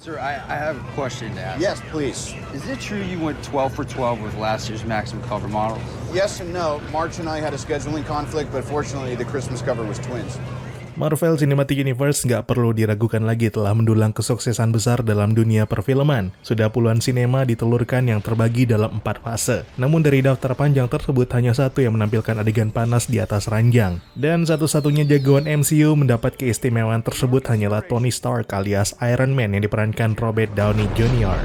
Sir, I have a question to ask. Yes, please. Is it true you went 12 for 12 with last year's Maximum Cover models? Yes and no. March and I had a scheduling conflict, but fortunately the Christmas cover was twins. Marvel Cinematic Universe nggak perlu diragukan lagi telah mendulang kesuksesan besar dalam dunia perfilman. Sudah puluhan sinema ditelurkan yang terbagi dalam 4 fase. Namun dari daftar panjang tersebut hanya satu yang menampilkan adegan panas di atas ranjang. Dan satu-satunya jagoan MCU mendapat keistimewaan tersebut hanyalah Tony Stark alias Iron Man yang diperankan Robert Downey Jr.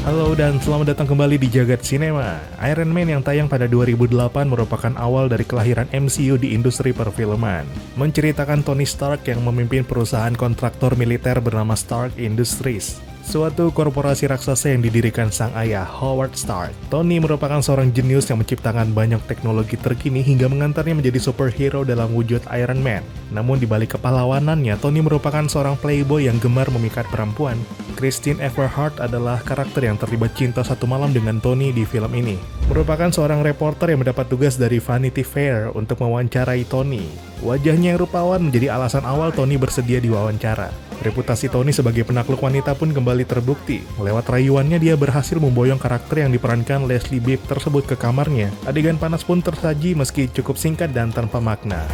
Halo dan selamat datang kembali di Jagat Sinema. Iron Man yang tayang pada 2008 merupakan awal dari kelahiran MCU di industri perfilman. Menceritakan Tony Stark yang memimpin perusahaan kontraktor militer bernama Stark Industries, suatu korporasi raksasa yang didirikan sang ayah, Howard Stark. Tony merupakan seorang jenius yang menciptakan banyak teknologi terkini hingga mengantarnya menjadi superhero dalam wujud Iron Man. Namun di balik kepahlawanannya, Tony merupakan seorang playboy yang gemar memikat perempuan. Christine Everhart adalah karakter yang terlibat cinta satu malam dengan Tony di film ini. Merupakan seorang reporter yang mendapat tugas dari Vanity Fair untuk mewawancarai Tony. Wajahnya yang rupawan menjadi alasan awal Tony bersedia diwawancara. Reputasi Tony sebagai penakluk wanita pun kembali terbukti. Lewat rayuannya dia berhasil memboyong karakter yang diperankan Leslie Bibb tersebut ke kamarnya. Adegan panas pun tersaji meski cukup singkat dan tanpa makna.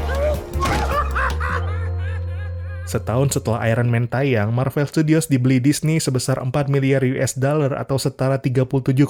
Setahun setelah Iron Man tayang, Marvel Studios dibeli Disney sebesar 4 miliar US dollar atau setara 37,60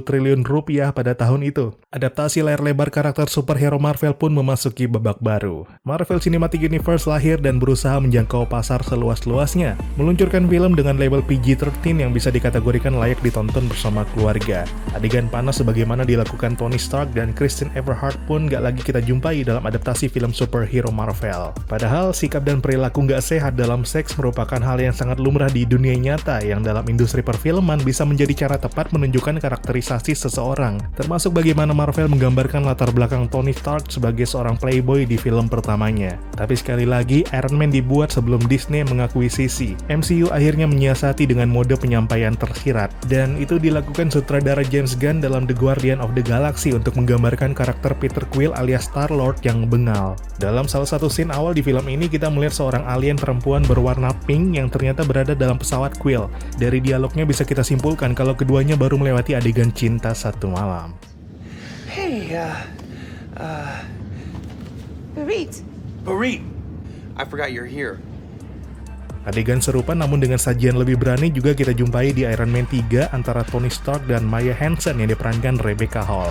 triliun rupiah pada tahun itu. Adaptasi layar lebar karakter superhero Marvel pun memasuki babak baru. Marvel Cinematic Universe lahir dan berusaha menjangkau pasar seluas-luasnya, meluncurkan film dengan label PG-13 yang bisa dikategorikan layak ditonton bersama keluarga. Adegan panas sebagaimana dilakukan Tony Stark dan Christine Everhart pun gak lagi kita jumpai dalam adaptasi film superhero Marvel. Padahal sikap dan perilaku gak sehat dalam seks merupakan hal yang sangat lumrah di dunia nyata yang dalam industri perfilman bisa menjadi cara tepat menunjukkan karakterisasi seseorang, termasuk bagaimana Marvel menggambarkan latar belakang Tony Stark sebagai seorang playboy di film pertamanya. Tapi sekali lagi, Iron Man dibuat sebelum Disney mengakuisisi. MCU akhirnya menyiasati dengan mode penyampaian tersirat, dan itu dilakukan sutradara James Gunn dalam The Guardian of the Galaxy untuk menggambarkan karakter Peter Quill alias Star-Lord yang bengal. Dalam salah satu scene awal di film ini kita melihat seorang alien perempuan berwarna pink yang ternyata berada dalam pesawat Quill. Dari dialognya bisa kita simpulkan kalau keduanya baru melewati adegan cinta satu malam. Hey, Barit, I forgot you're here. Adegan serupa namun dengan sajian lebih berani juga kita jumpai di Iron Man 3 antara Tony Stark dan Maya Hansen yang diperankan Rebecca Hall.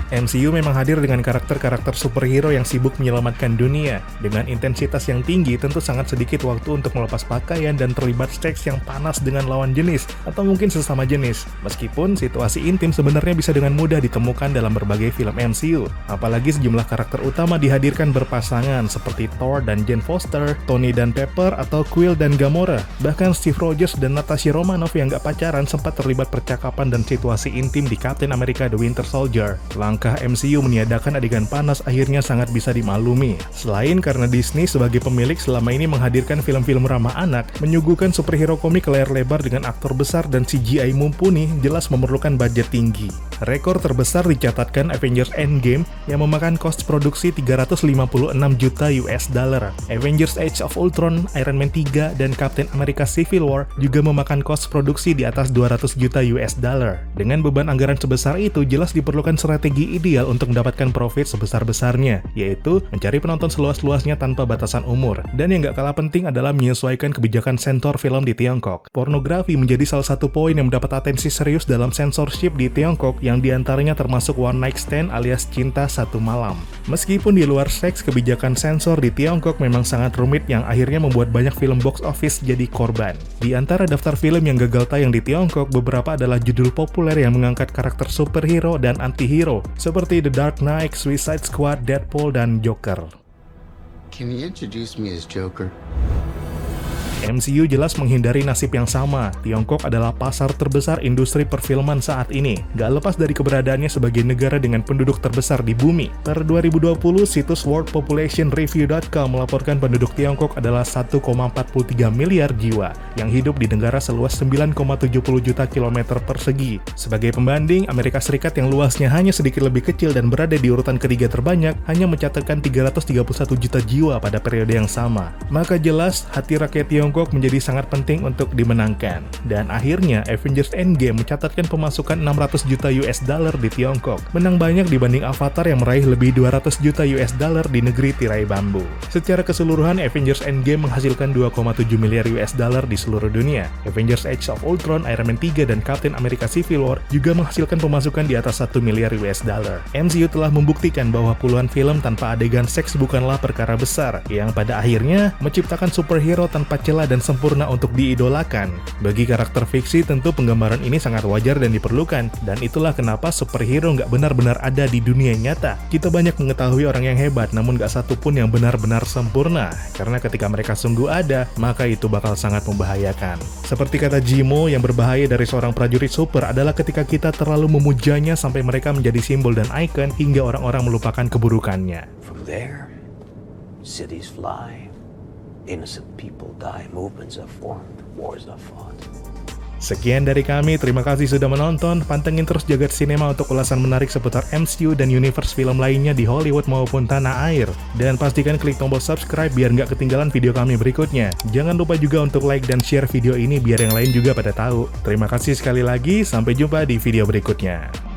MCU memang hadir dengan karakter-karakter superhero yang sibuk menyelamatkan dunia. Dengan intensitas yang tinggi, tentu sangat sedikit waktu untuk melepas pakaian dan terlibat seks yang panas dengan lawan jenis, atau mungkin sesama jenis. Meskipun situasi intim sebenarnya bisa dengan mudah ditemukan dalam berbagai film MCU. Apalagi sejumlah karakter utama dihadirkan berpasangan seperti Thor dan Jane Foster, Tony dan Pepper, atau Quill dan Gamora. Bahkan Steve Rogers dan Natasha Romanoff yang gak pacaran sempat terlibat percakapan dan situasi intim di Captain America The Winter Soldier. Langkah MCU meniadakan adegan panas akhirnya sangat bisa dimaklumi. Selain karena Disney sebagai pemilik selama ini menghadirkan film-film ramah anak, menyuguhkan superhero komik layar lebar dengan aktor besar dan CGI mumpuni jelas memerlukan budget tinggi. Rekor terbesar dicatatkan Avengers Endgame yang memakan kos produksi 356 juta US dollar. Avengers Age of Ultron, Iron Man 3, dan Captain America Civil War juga memakan kos produksi di atas 200 juta US dollar. Dengan beban anggaran sebesar itu, jelas diperlukan strategi ideal untuk mendapatkan profit sebesar-besarnya, yaitu mencari penonton seluas-luasnya tanpa batasan umur. Dan yang gak kalah penting adalah menyesuaikan kebijakan sensor film di Tiongkok. Pornografi menjadi salah satu poin yang mendapat atensi serius dalam censorship di Tiongkok, yang diantaranya termasuk one night stand alias cinta satu malam. Meskipun di luar seks, kebijakan sensor di Tiongkok memang sangat rumit yang akhirnya membuat banyak film box office jadi korban. Di antara daftar film yang gagal tayang di Tiongkok, beberapa adalah judul populer yang mengangkat karakter superhero dan antihero, seperti The Dark Knight, Suicide Squad, Deadpool, dan Joker. Can you introduce me as Joker? MCU jelas menghindari nasib yang sama. Tiongkok adalah pasar terbesar industri perfilman saat ini, gak lepas dari keberadaannya sebagai negara dengan penduduk terbesar di bumi. Per 2020, situs worldpopulationreview.com melaporkan penduduk Tiongkok adalah 1,43 miliar jiwa, yang hidup di negara seluas 9,70 juta kilometer persegi. Sebagai pembanding, Amerika Serikat yang luasnya hanya sedikit lebih kecil dan berada di urutan ketiga terbanyak, hanya mencatatkan 331 juta jiwa pada periode yang sama. Maka jelas, hati rakyat Tiongkok menjadi sangat penting untuk dimenangkan. Dan akhirnya Avengers Endgame mencatatkan pemasukan 600 juta US dollar di Tiongkok. Menang banyak dibanding Avatar yang meraih lebih 200 juta US dollar di negeri tirai bambu. Secara keseluruhan Avengers Endgame menghasilkan 2,7 miliar US dollar di seluruh dunia. Avengers Age of Ultron, Iron Man 3 dan Captain America Civil War juga menghasilkan pemasukan di atas 1 miliar US dollar. MCU telah membuktikan bahwa puluhan film tanpa adegan seks bukanlah perkara besar, yang pada akhirnya menciptakan superhero tanpa celah dan sempurna untuk diidolakan. Bagi karakter fiksi tentu penggambaran ini sangat wajar dan diperlukan, dan itulah kenapa superhero nggak benar-benar ada di dunia nyata. Kita banyak mengetahui orang yang hebat, namun nggak satu pun yang benar-benar sempurna, karena ketika mereka sungguh ada, maka itu bakal sangat membahayakan. Seperti kata Zemo, yang berbahaya dari seorang prajurit super adalah ketika kita terlalu memujanya sampai mereka menjadi simbol dan ikon hingga orang-orang melupakan keburukannya. From there, cities fly. Innocent people die, movements are formed, wars are fought. Sekian dari kami, terima kasih sudah menonton. Pantengin terus Jagat Sinema untuk ulasan menarik seputar MCU dan universe film lainnya di Hollywood maupun tanah air. Dan pastikan klik tombol subscribe biar nggak ketinggalan video kami berikutnya. Jangan lupa juga untuk like dan share video ini biar yang lain juga pada tahu. Terima kasih sekali lagi, sampai jumpa di video berikutnya.